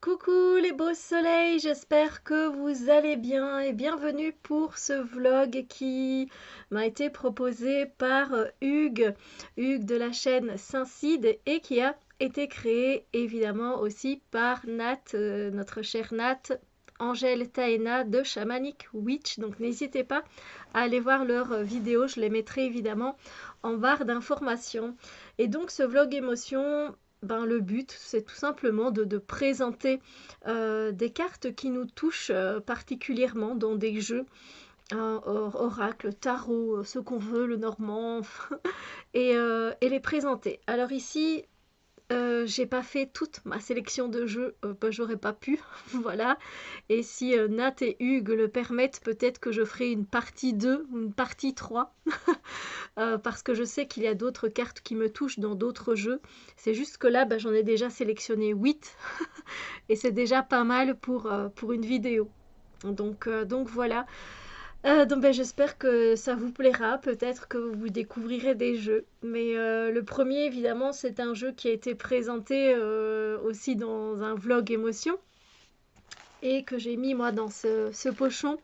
Coucou les beaux soleils, j'espère que vous allez bien et bienvenue pour ce vlog qui m'a été proposé par Hugues de la chaîne Saint-Cide et qui a été créé évidemment aussi par Nat, notre chère Nat, Angèle Taena de Shamanic Witch. Donc n'hésitez pas à aller voir leurs vidéos, je les mettrai évidemment en barre d'informations. Et donc ce vlog émotion, le but, c'est tout simplement de présenter des cartes qui nous touchent particulièrement dans des jeux, oracle, tarot, ce qu'on veut, le normand, et les présenter. Alors ici, j'ai pas fait toute ma sélection de jeux, j'aurais pas pu, voilà. Et si Nat et Hugues le permettent, peut-être que je ferai une partie 2 ou une partie 3. Parce que je sais qu'il y a d'autres cartes qui me touchent dans d'autres jeux. C'est juste que là, j'en ai déjà sélectionné 8 et c'est déjà pas mal pour une vidéo. Donc voilà. J'espère que ça vous plaira, peut-être que vous découvrirez des jeux. Mais le premier, évidemment, c'est un jeu qui a été présenté aussi dans un vlog émotion et que j'ai mis moi dans ce pochon.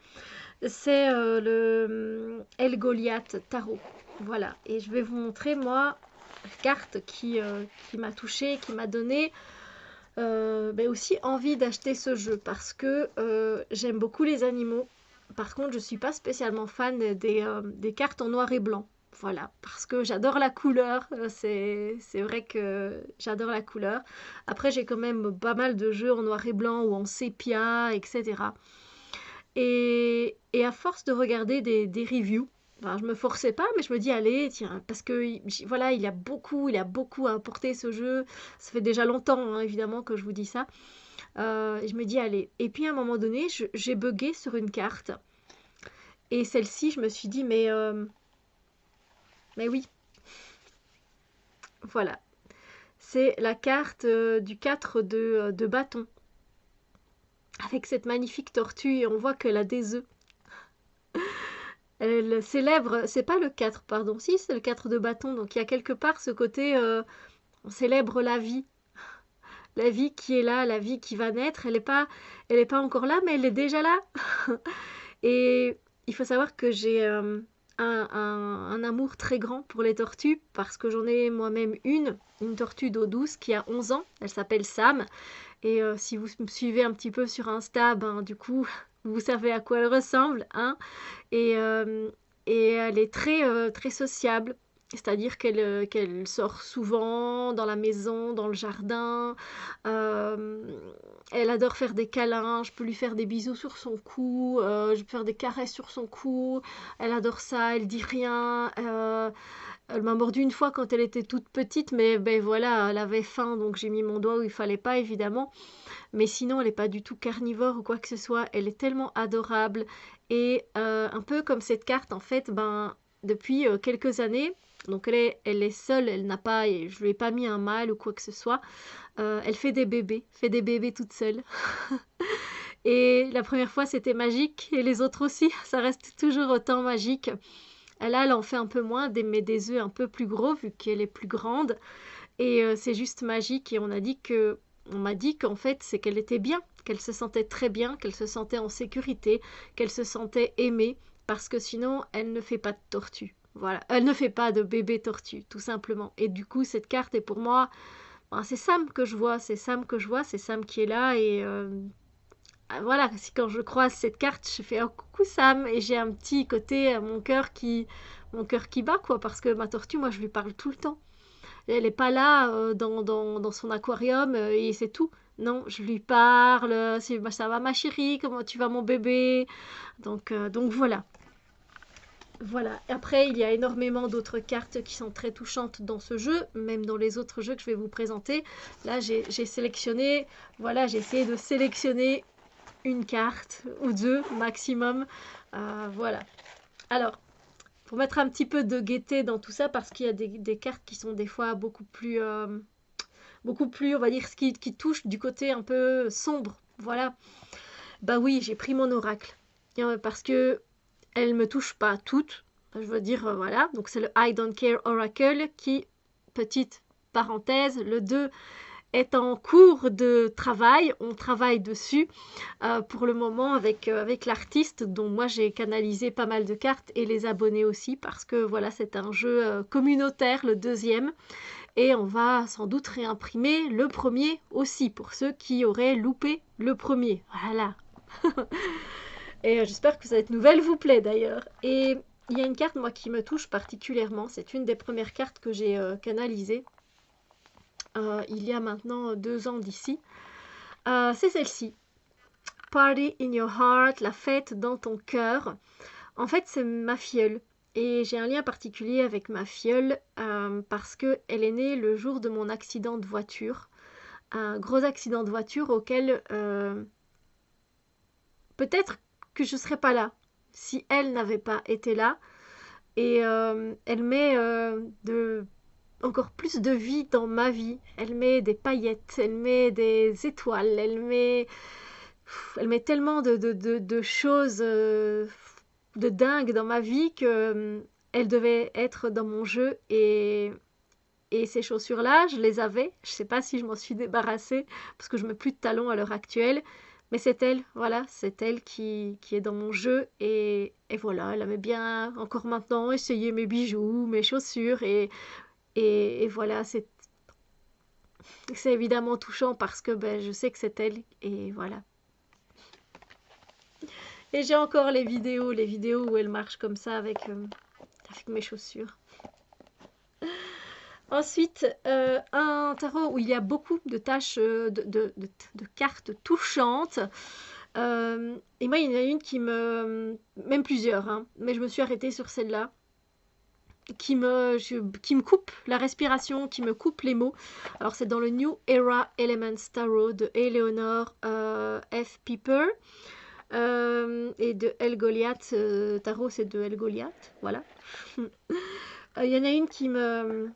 C'est le El Goliath Tarot. Voilà, et je vais vous montrer moi la carte qui m'a touchée, qui m'a donné aussi envie d'acheter ce jeu parce que j'aime beaucoup les animaux. Par contre, je suis pas spécialement fan des cartes en noir et blanc. Voilà, parce que j'adore la couleur, c'est vrai que j'adore la couleur. Après, j'ai quand même pas mal de jeux en noir et blanc ou en sépia, etc. Et à force de regarder des reviews, je me forçais pas, mais je me dis, allez, tiens, parce que voilà, il a beaucoup apporté ce jeu. Ça fait déjà longtemps, hein, évidemment, que je vous dis ça. Et je me dis, allez. Et puis à un moment donné, j'ai bugué sur une carte. Et celle-ci, je me suis dit, mais oui, voilà. C'est la carte du 4 de bâton. Avec cette magnifique tortue, et on voit qu'elle a des œufs. Elle célèbre, c'est pas le 4, pardon, si c'est le 4 de bâton, donc il y a quelque part ce côté, on célèbre la vie qui est là, la vie qui va naître, elle est pas encore là, mais elle est déjà là. Et il faut savoir que j'ai un amour très grand pour les tortues, parce que j'en ai moi-même une tortue d'eau douce qui a 11 ans, elle s'appelle Sam, et si vous me suivez un petit peu sur Insta, du coup, vous savez à quoi elle ressemble, hein. Et, euh, et elle est très sociable. C'est-à-dire qu'elle sort souvent dans la maison, dans le jardin. Euh, Elle adore faire des câlins. Je peux lui faire des bisous sur son cou. Je peux faire des caresses sur son cou. Elle adore ça. Elle dit rien. Elle m'a mordu une fois quand elle était toute petite, mais voilà, elle avait faim, donc j'ai mis mon doigt où il fallait pas, évidemment. Mais sinon, elle n'est pas du tout carnivore ou quoi que ce soit. Elle est tellement adorable. Et un peu comme cette carte, en fait, depuis quelques années, donc elle est seule, elle n'a pas, je lui ai pas mis un mâle ou quoi que ce soit. Elle fait des bébés toute seule. Et la première fois, c'était magique. Et les autres aussi, ça reste toujours autant magique. Elle en fait un peu moins, mais des œufs un peu plus gros vu qu'elle est plus grande. Et c'est juste magique. Et on m'a dit qu'en fait, c'est qu'elle était bien, qu'elle se sentait très bien, qu'elle se sentait en sécurité, qu'elle se sentait aimée, parce que sinon, elle ne fait pas de tortue. Voilà, elle ne fait pas de bébé tortue, tout simplement. Et du coup, cette carte est pour moi, c'est Sam que je vois, c'est Sam que je vois, c'est Sam qui est là. Et voilà, quand je croise cette carte, je fais oh, coucou Sam, et j'ai un petit côté, mon cœur qui bat, quoi, parce que ma tortue, moi, je lui parle tout le temps. Elle n'est pas là dans son aquarium et c'est tout. Non, je lui parle, ça va ma chérie, comment tu vas mon bébé. Donc voilà. Voilà. Après, il y a énormément d'autres cartes qui sont très touchantes dans ce jeu, même dans les autres jeux que je vais vous présenter. Là, j'ai sélectionné, voilà, j'ai essayé de sélectionner une carte ou deux maximum. Voilà. Alors, pour mettre un petit peu de gaieté dans tout ça, parce qu'il y a des cartes qui sont des fois beaucoup plus, on va dire, qui touchent du côté un peu sombre. Voilà. Bah oui, j'ai pris mon oracle. Parce que elle me touche pas toutes. Je veux dire, voilà. Donc c'est le I Don't Care Oracle qui, petite parenthèse, le 2 est en cours de travail. On travaille dessus pour le moment avec l'artiste dont moi j'ai canalisé pas mal de cartes et les abonnés aussi parce que voilà, c'est un jeu communautaire, le deuxième. Et on va sans doute réimprimer le premier aussi pour ceux qui auraient loupé le premier. Voilà. Et j'espère que cette nouvelle vous plaît d'ailleurs. Et il y a une carte moi qui me touche particulièrement. C'est une des premières cartes que j'ai canalisées il y a maintenant 2 ans d'ici. C'est celle-ci. Party in your heart, la fête dans ton cœur. En fait, c'est ma filleule. Et j'ai un lien particulier avec ma filleule parce qu'elle est née le jour de mon accident de voiture. Un gros accident de voiture auquel peut-être que je ne serais pas là si elle n'avait pas été là. Et elle met encore plus de vie dans ma vie. Elle met des paillettes, elle met des étoiles, elle met tellement de choses de dingue dans ma vie que elle devait être dans mon jeu et ces chaussures-là, je les avais. Je ne sais pas si je m'en suis débarrassée parce que je mets plus de talons à l'heure actuelle. Mais c'est elle, voilà, c'est elle qui est dans mon jeu et voilà, elle aimait bien encore maintenant essayer mes bijoux, mes chaussures et voilà, c'est évidemment touchant parce que ben, je sais que c'est elle et voilà. Et j'ai encore les vidéos où elle marche comme ça avec mes chaussures. Ensuite, un tarot où il y a beaucoup de taches de cartes touchantes. Et moi, il y en a une qui me... Même plusieurs, hein, mais je me suis arrêtée sur celle-là. Qui me coupe la respiration, qui me coupe les mots. Alors, c'est dans le New Era Elements Tarot de Eleanor F. Piper et de El Goliath. Tarot, c'est de El Goliath, voilà. Il y en a une qui me...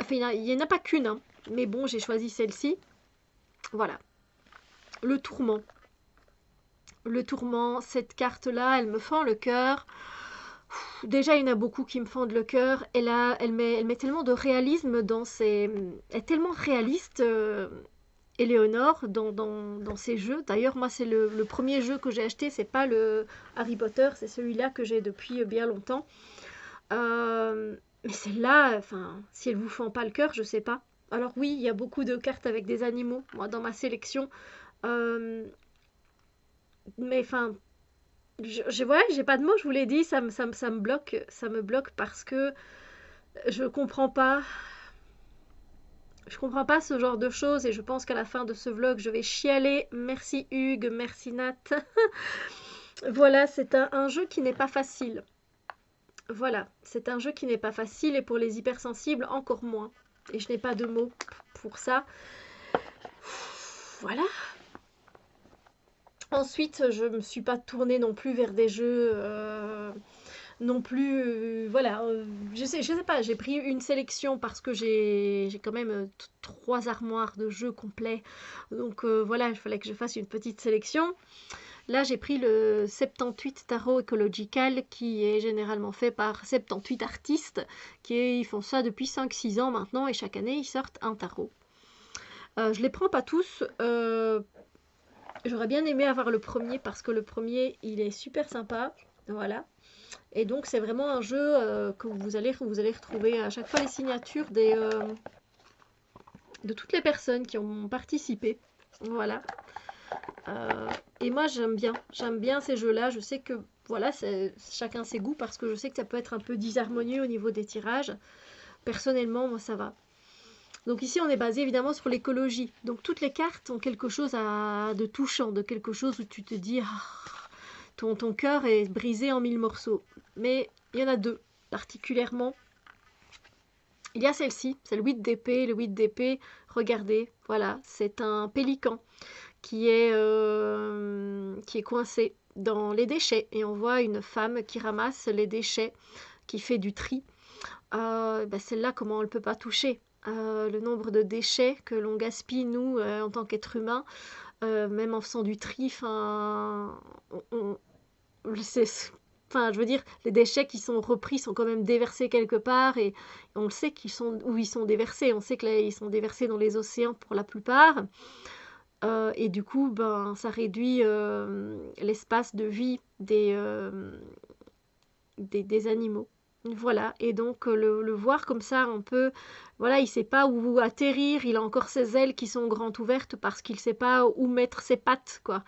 Enfin, il n'y en a pas qu'une, hein, mais bon, j'ai choisi celle-ci. Voilà. Le tourment. Le tourment, cette carte-là, elle me fend le cœur. Déjà, il y en a beaucoup qui me fendent le cœur. Et là, elle met tellement de réalisme dans ses... Elle est tellement réaliste, Éléonore, dans ses jeux. D'ailleurs, moi, c'est le premier jeu que j'ai acheté. C'est pas le Harry Potter, c'est celui-là que j'ai depuis bien longtemps. Mais celle-là, enfin, si elle vous fend pas le cœur, je sais pas. Alors oui, il y a beaucoup de cartes avec des animaux, moi, dans ma sélection. Euh, mais enfin, ouais, j'ai pas de mots, je vous l'ai dit, ça me bloque parce que je comprends pas. Je comprends pas ce genre de choses et je pense qu'à la fin de ce vlog, je vais chialer. Merci Hugues, merci Nat. Voilà, c'est un jeu qui n'est pas facile. Voilà, c'est un jeu qui n'est pas facile et pour les hypersensibles encore moins. Et je n'ai pas de mots pour ça. Voilà. Ensuite, je ne me suis pas tournée non plus vers des jeux non plus. Voilà, je sais pas, j'ai pris une sélection parce que j'ai quand même 3 armoires de jeux complets. Donc voilà, il fallait que je fasse une petite sélection. Là, j'ai pris le 78 Tarot Ecological qui est généralement fait par 78 artistes ils font ça depuis 5-6 ans maintenant et chaque année, ils sortent un tarot. Je les prends pas tous. J'aurais bien aimé avoir le premier parce que le premier, il est super sympa. Voilà. Et donc, c'est vraiment un jeu que vous allez retrouver à chaque fois les signatures de toutes les personnes qui ont participé. Voilà. Et moi j'aime bien ces jeux-là. Je sais que voilà, c'est chacun ses goûts parce que je sais que ça peut être un peu disharmonieux au niveau des tirages. Personnellement, moi ça va. Donc ici on est basé évidemment sur l'écologie. Donc toutes les cartes ont quelque chose de touchant, de quelque chose où tu te dis ton cœur est brisé en 1000 morceaux. Mais il y en a deux particulièrement. Il y a celle-ci, c'est le 8 d'épée. Le 8 d'épée, regardez, voilà, c'est un pélican qui est coincé dans les déchets. Et on voit une femme qui ramasse les déchets, qui fait du tri. Celle-là, comment on ne peut pas toucher le nombre de déchets que l'on gaspille, nous, en tant qu'êtres humains, même en faisant du tri, c'est Enfin, je veux dire, les déchets qui sont repris sont quand même déversés quelque part et on le sait qu'ils sont, où ils sont déversés. On sait que là, ils sont déversés dans les océans pour la plupart. Et du coup, ben, ça réduit l'espace de vie des animaux. Voilà, et donc le voir comme ça un peu, voilà, il sait pas où atterrir, il a encore ses ailes qui sont grandes ouvertes parce qu'il sait pas où mettre ses pattes, quoi.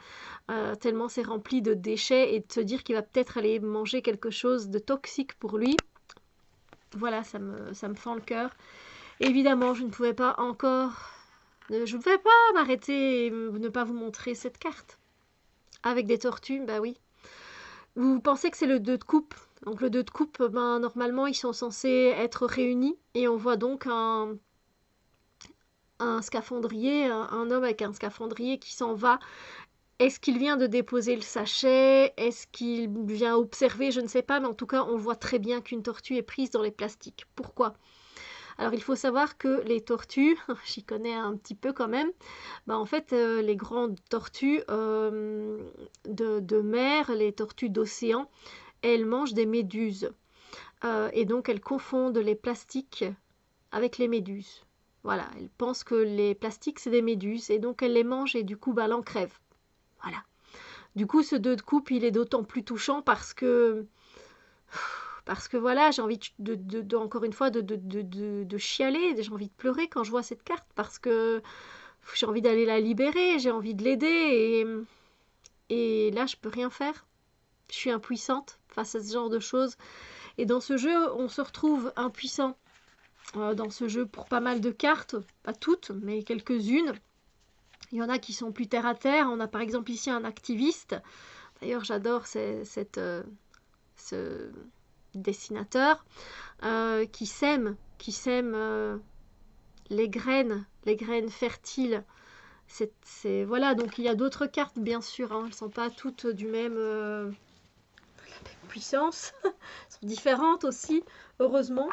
Tellement c'est rempli de déchets et de se dire qu'il va peut-être aller manger quelque chose de toxique pour lui. Voilà, ça me fend le cœur. Évidemment, je ne pouvais pas encore, je ne pouvais pas m'arrêter et ne pas vous montrer cette carte. Avec des tortues, bah oui. Vous pensez que c'est le 2 de coupe. Donc le 2 de coupe, ben, normalement, ils sont censés être réunis. Et on voit donc un scaphandrier, un homme avec un scaphandrier qui s'en va. Est-ce qu'il vient de déposer le sachet? Est-ce qu'il vient observer? Je ne sais pas, mais en tout cas, on voit très bien qu'une tortue est prise dans les plastiques. Pourquoi? Alors, il faut savoir que les tortues, j'y connais un petit peu quand même, bah, en fait, les grandes tortues de mer, les tortues d'océan, elles mangent des méduses. Et donc, elles confondent les plastiques avec les méduses. Voilà, elles pensent que les plastiques, c'est des méduses, et donc elles les mangent, et du coup, bah, elles en crèvent. Voilà. Du coup, ce 2 de coupe, il est d'autant plus touchant parce que voilà, j'ai envie encore une fois de chialer, j'ai envie de pleurer quand je vois cette carte parce que j'ai envie d'aller la libérer, j'ai envie de l'aider et là je peux rien faire. Je suis impuissante face à ce genre de choses. Et dans ce jeu, on se retrouve impuissant. Dans ce jeu pour pas mal de cartes, pas toutes, mais quelques-unes. Il y en a qui sont plus terre à terre. On a par exemple ici un activiste. D'ailleurs, j'adore ce dessinateur qui sème les graines fertiles. Voilà, donc il y a d'autres cartes, bien sûr, hein, elles ne sont pas toutes du même puissance, elles sont différentes aussi, heureusement.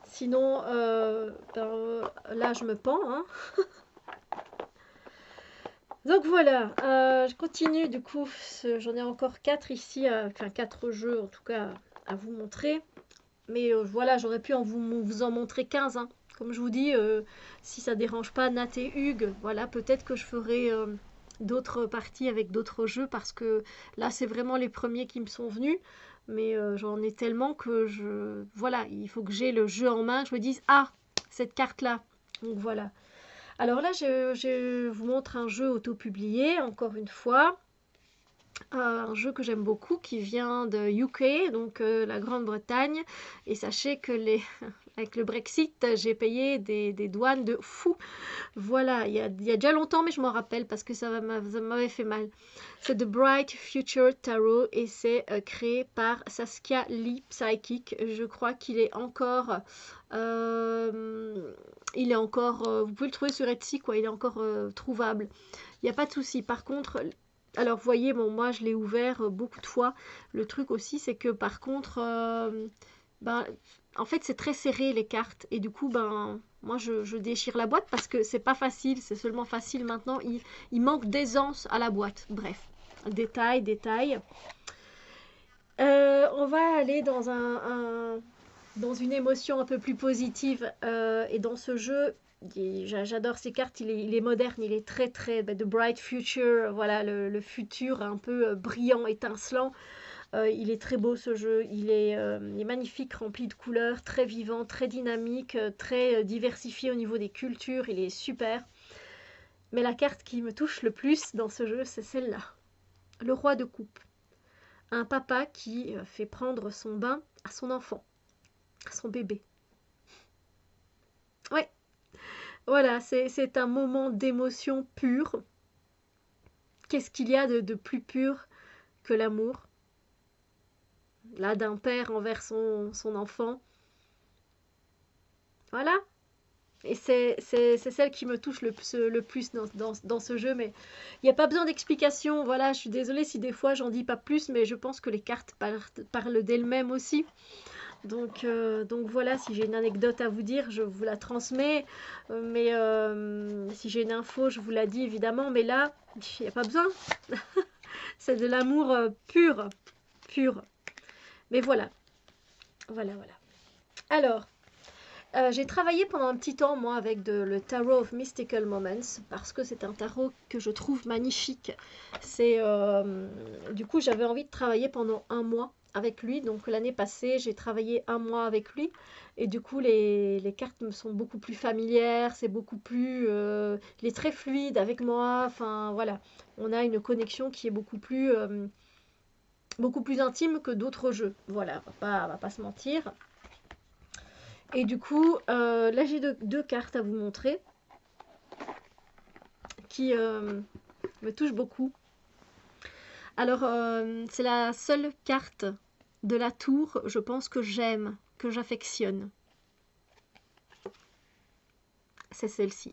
Sinon, là, je me pends. Hein. Donc voilà, je continue du coup, j'en ai encore 4 ici, enfin 4 jeux en tout cas à vous montrer. Mais voilà, j'aurais pu vous en montrer 15. Hein. Comme je vous dis, si ça dérange pas Nat et Hugues, voilà, peut-être que je ferai d'autres parties avec d'autres jeux parce que là, c'est vraiment les premiers qui me sont venus. Mais j'en ai tellement que voilà, il faut que j'ai le jeu en main, que je me dise, ah, cette carte-là. Donc voilà. Alors là, je vous montre un jeu auto-publié, encore une fois. Un jeu que j'aime beaucoup qui vient de UK, donc la Grande-Bretagne. Et sachez que avec le Brexit, j'ai payé des douanes de fou. Voilà, il y a déjà longtemps, mais je m'en rappelle parce que ça m'avait fait mal. C'est The Bright Future Tarot et c'est créé par Saskia Lee Psychic. Je crois qu'il est encore... vous pouvez le trouver sur Etsy, quoi. Il est encore trouvable. Il n'y a pas de souci. Par contre... Alors, vous voyez, bon, moi, je l'ai ouvert beaucoup de fois. Le truc aussi, c'est que par contre, ben, en fait, c'est très serré les cartes. Et du coup, ben, moi, je déchire la boîte parce que c'est pas facile. C'est seulement facile maintenant. Il manque d'aisance à la boîte. Bref, détail. On va aller dans une émotion un peu plus positive. Et dans ce jeu, j'adore ces cartes, il est moderne, il est très The Bright Future, voilà, le futur un peu brillant, étincelant. Il est très beau ce jeu, il est magnifique, rempli de couleurs, très vivant, très dynamique, très diversifié au niveau des cultures, il est super. Mais la carte qui me touche le plus dans ce jeu, c'est celle-là. Le roi de coupe. Un papa qui fait prendre son bain à son enfant, à son bébé. Ouais, voilà, c'est un moment d'émotion pure. Qu'est-ce qu'il y a de plus pur que l'amour? Là, d'un père envers son enfant. Voilà. Et c'est celle qui me touche le plus dans ce jeu. Mais il n'y a pas besoin d'explication. Voilà, je suis désolée si des fois j'en dis pas plus, mais je pense que les cartes parlent d'elles-mêmes aussi. Donc voilà, si j'ai une anecdote à vous dire, je vous la transmets. Mais si j'ai une info, je vous la dis évidemment. Mais là, il n'y a pas besoin. C'est de l'amour pur. Mais voilà, voilà, voilà. Alors, j'ai travaillé pendant un petit temps, moi, avec le Tarot of Mystical Moments, parce que c'est un tarot que je trouve magnifique. Du coup, j'avais envie de travailler pendant un mois avec lui. Donc, l'année passée, j'ai travaillé un mois avec lui. Et du coup, les cartes me sont beaucoup plus familières. C'est beaucoup plus... il est très fluide avec moi. Enfin, voilà. On a une connexion qui est beaucoup plus intime que d'autres jeux. Voilà, on va pas se mentir. Et du coup, là j'ai deux cartes à vous montrer qui me touchent beaucoup. Alors, c'est la seule carte de la tour, je pense, que j'aime, que j'affectionne. C'est celle-ci.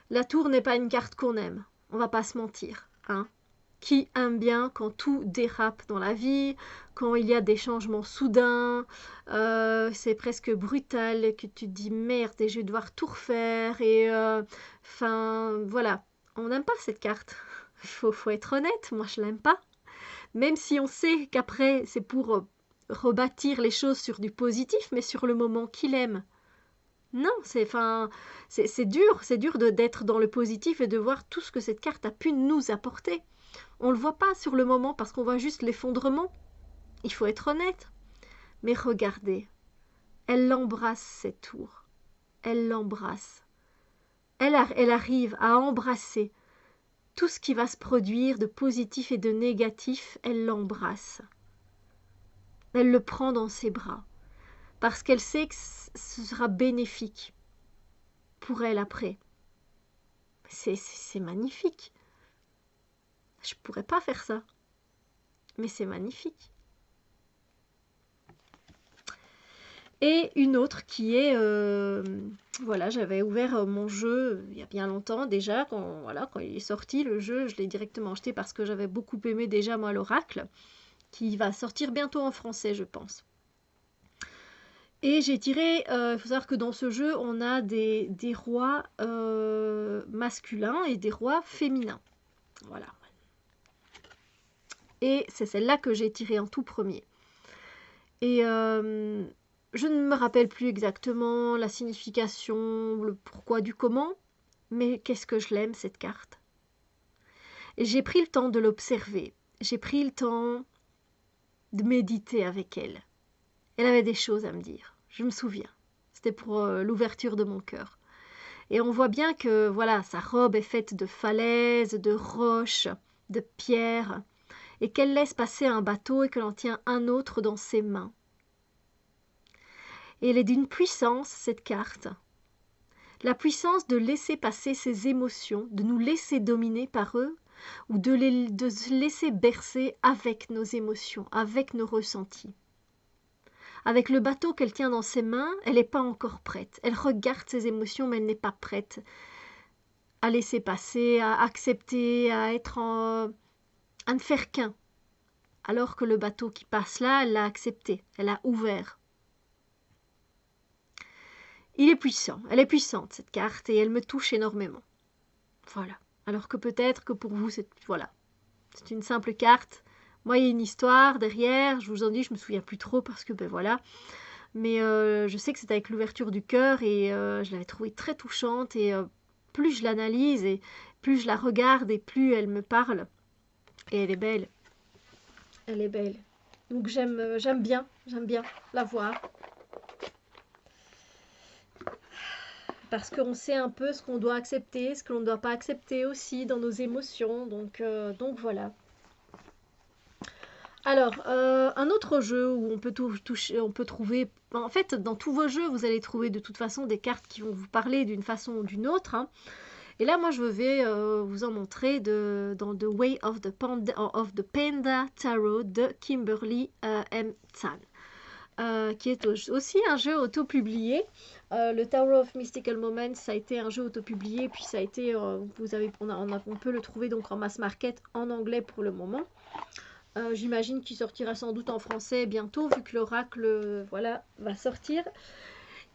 La tour n'est pas une carte qu'on aime, on va pas se mentir, hein. Qui aime bien quand tout dérape dans la vie, quand il y a des changements soudains, c'est presque brutal, que tu te dis merde et je vais devoir tout refaire et enfin voilà, on n'aime pas cette carte. Faut être honnête, moi je l'aime pas. Même si on sait qu'après c'est pour rebâtir les choses sur du positif, mais sur le moment qu'il aime. Non, c'est dur d'être dans le positif et de voir tout ce que cette carte a pu nous apporter. On le voit pas sur le moment parce qu'on voit juste l'effondrement. Il faut être honnête. Mais regardez, elle l'embrasse cette tour. Elle l'embrasse. Elle arrive à embrasser tout ce qui va se produire de positif et de négatif. Elle l'embrasse. Elle le prend dans ses bras parce qu'elle sait que ce sera bénéfique pour elle après. C'est magnifique. Je pourrais pas faire ça, mais c'est magnifique. Et une autre qui est, voilà, j'avais ouvert mon jeu il y a bien longtemps déjà, quand il est sorti le jeu, je l'ai directement acheté parce que j'avais beaucoup aimé déjà moi l'Oracle, qui va sortir bientôt en français je pense. Et j'ai tiré, il faut savoir que dans ce jeu on a des rois masculins et des rois féminins, voilà. Et c'est celle-là que j'ai tirée en tout premier. Et je ne me rappelle plus exactement la signification, le pourquoi du comment, mais qu'est-ce que je l'aime cette carte. Et j'ai pris le temps de l'observer, j'ai pris le temps de méditer avec elle. Elle avait des choses à me dire, je me souviens. C'était pour l'ouverture de mon cœur. Et on voit bien que voilà, sa robe est faite de falaises, de roches, de pierres, et qu'elle laisse passer un bateau et qu'elle en tient un autre dans ses mains. Et elle est d'une puissance, cette carte. La puissance de laisser passer ses émotions, de nous laisser dominer par eux, ou de se laisser bercer avec nos émotions, avec nos ressentis. Avec le bateau qu'elle tient dans ses mains, elle n'est pas encore prête. Elle regarde ses émotions, mais elle n'est pas prête à laisser passer, à accepter, à ne faire qu'un. Alors que le bateau qui passe là, elle l'a accepté, elle a ouvert. Il est puissant, elle est puissante cette carte et elle me touche énormément. Voilà. Alors que peut-être que pour vous, c'est une simple carte. Moi, il y a une histoire derrière. Je vous en dis, je me souviens plus trop parce que ben voilà. Mais je sais que c'est avec l'ouverture du cœur et je l'avais trouvée très touchante et plus je l'analyse et plus je la regarde et plus elle me parle. Et elle est belle. Elle est belle. Donc j'aime bien la voir. Parce qu'on sait un peu ce qu'on doit accepter, ce que l'on ne doit pas accepter aussi dans nos émotions. Donc voilà. Alors, un autre jeu où on peut trouver... En fait, dans tous vos jeux, vous allez trouver de toute façon des cartes qui vont vous parler d'une façon ou d'une autre. Hein. Et là, moi, je vais vous en montrer dans The Way of the Panda Tarot de Kimberly M. Tan, qui est aussi un jeu auto-publié. Le Tower of Mystical Moments, ça a été un jeu auto-publié, puis ça a été, on peut le trouver donc en mass market en anglais pour le moment. J'imagine qu'il sortira sans doute en français bientôt, vu que l'oracle va sortir.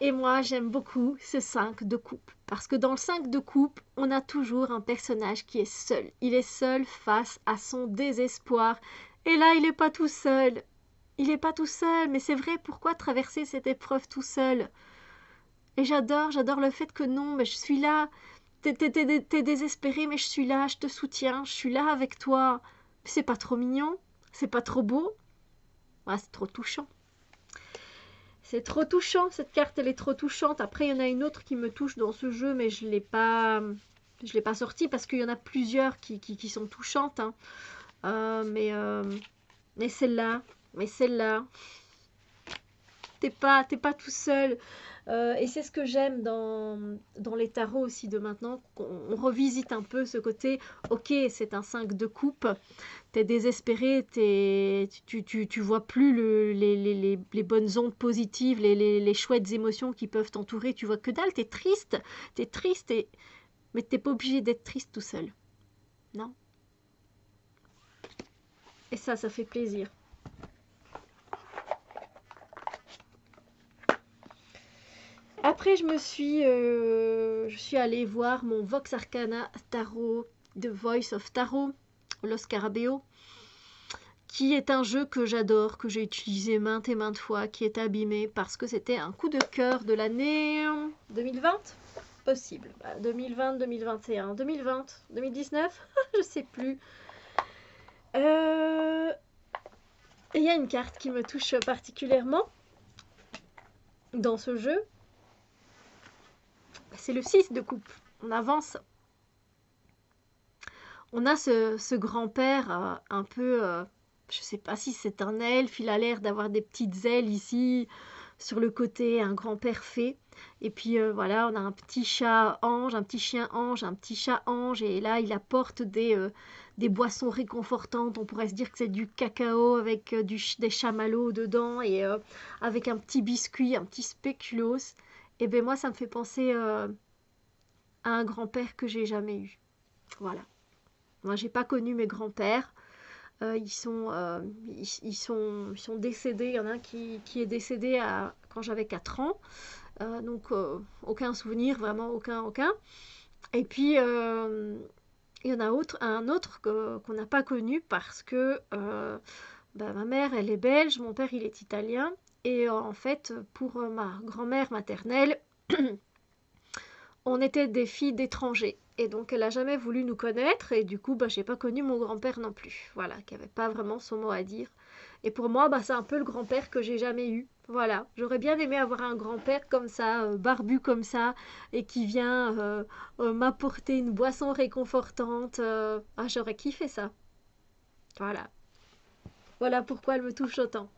Et moi, j'aime beaucoup ce 5 de coupe. Parce que dans le 5 de coupe, on a toujours un personnage qui est seul. Il est seul face à son désespoir Et là, il n'est pas tout seul. Il n'est pas tout seul, mais c'est vrai, pourquoi traverser cette épreuve tout seul? Et j'adore le fait que non, mais je suis là. T'es désespéré, mais je suis là, je te soutiens, je suis là avec toi. C'est pas trop mignon? C'est pas trop beau? Ah, c'est trop touchant. C'est trop touchant, cette carte, elle est trop touchante. Après, il y en a une autre qui me touche dans ce jeu, mais je l'ai pas sortie parce qu'il y en a plusieurs qui sont touchantes. Hein. Mais celle-là, t'es pas tout seul. Et c'est ce que j'aime dans les tarots aussi de maintenant, qu'on revisite un peu ce côté, ok, c'est un 5 de coupe, t'es désespéré, tu vois plus les bonnes ondes positives, les chouettes émotions qui peuvent t'entourer, tu vois que dalle, t'es triste, mais t'es pas obligé d'être triste tout seul. Non. Et ça fait plaisir. Après, je suis allée voir mon Vox Arcana Tarot, The Voice of Tarot, Los Scarabeo, qui est un jeu que j'adore, que j'ai utilisé maintes et maintes fois, qui est abîmé parce que c'était un coup de cœur de l'année 2020. Possible. 2020, 2021, 2020, 2019, je sais plus. Il y a une carte qui me touche particulièrement dans ce jeu. C'est le 6 de coupe. On avance. On a ce grand-père un peu... je sais pas si c'est un elfe. Il a l'air d'avoir des petites ailes ici sur le côté. Un grand-père fée. Et puis voilà, on a un petit chat ange, un petit chien ange, un petit chat ange. Et là, il apporte des boissons réconfortantes. On pourrait se dire que c'est du cacao avec des chamallows dedans. Et avec un petit biscuit, un petit spéculoos. Et ben moi, ça me fait penser à un grand-père que j'ai jamais eu. Voilà. Moi, j'ai pas connu mes grands-pères. Ils sont décédés. Il y en a un qui est décédé quand j'avais 4 ans. Donc, aucun souvenir, vraiment aucun. Et puis, il y en a un autre qu'on n'a pas connu parce que ma mère, elle est belge, mon père, il est italien. Et en fait, pour ma grand-mère maternelle, on était des filles d'étrangers. Et donc, elle a jamais voulu nous connaître. Et du coup, j'ai pas connu mon grand-père non plus. Voilà, qui avait pas vraiment son mot à dire. Et pour moi, c'est un peu le grand-père que j'ai jamais eu. Voilà, j'aurais bien aimé avoir un grand-père comme ça, barbu comme ça, et qui vient m'apporter une boisson réconfortante. Ah, j'aurais kiffé ça. Voilà. Voilà pourquoi elle me touche autant.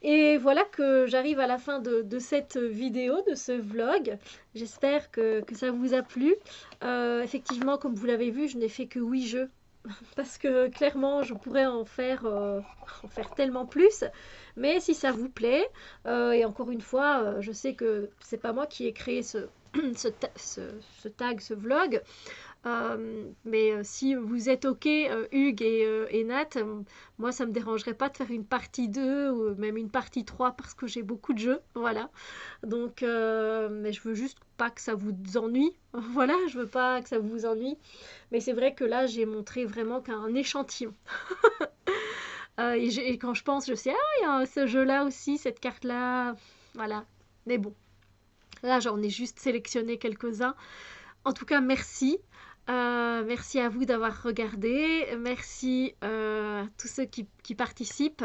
Et voilà que j'arrive à la fin de cette vidéo, de ce vlog. J'espère que ça vous a plu. Effectivement, comme vous l'avez vu, je n'ai fait que 8 jeux. Parce que clairement, je pourrais en faire tellement plus. Mais si ça vous plaît, et encore une fois, je sais que c'est pas moi qui ai créé ce tag, ce vlog. Mais si vous êtes OK, Hugues et Nat, moi ça me dérangerait pas de faire une partie 2 ou même une partie 3 parce que j'ai beaucoup de jeux, voilà. Donc, mais je veux juste pas que ça vous ennuie, voilà, je veux pas que ça vous ennuie. Mais c'est vrai que là j'ai montré vraiment qu'un échantillon. Et quand je pense, je sais, ah, il y a ce jeu-là aussi, cette carte-là, voilà. Mais bon, là j'en ai juste sélectionné quelques-uns. En tout cas, merci. Merci à vous d'avoir regardé. Merci à tous ceux qui participent.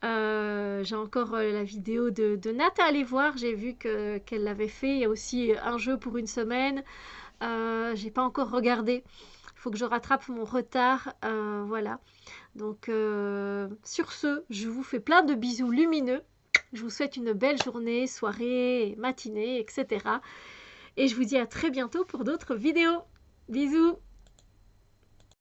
J'ai encore la vidéo de Nat à aller voir. J'ai vu qu'elle l'avait fait. Il y a aussi un jeu pour une semaine. J'ai pas encore regardé. Il faut que je rattrape mon retard. Voilà. Donc, sur ce, je vous fais plein de bisous lumineux. Je vous souhaite une belle journée, soirée, matinée, etc. Et je vous dis à très bientôt pour d'autres vidéos. Bisous!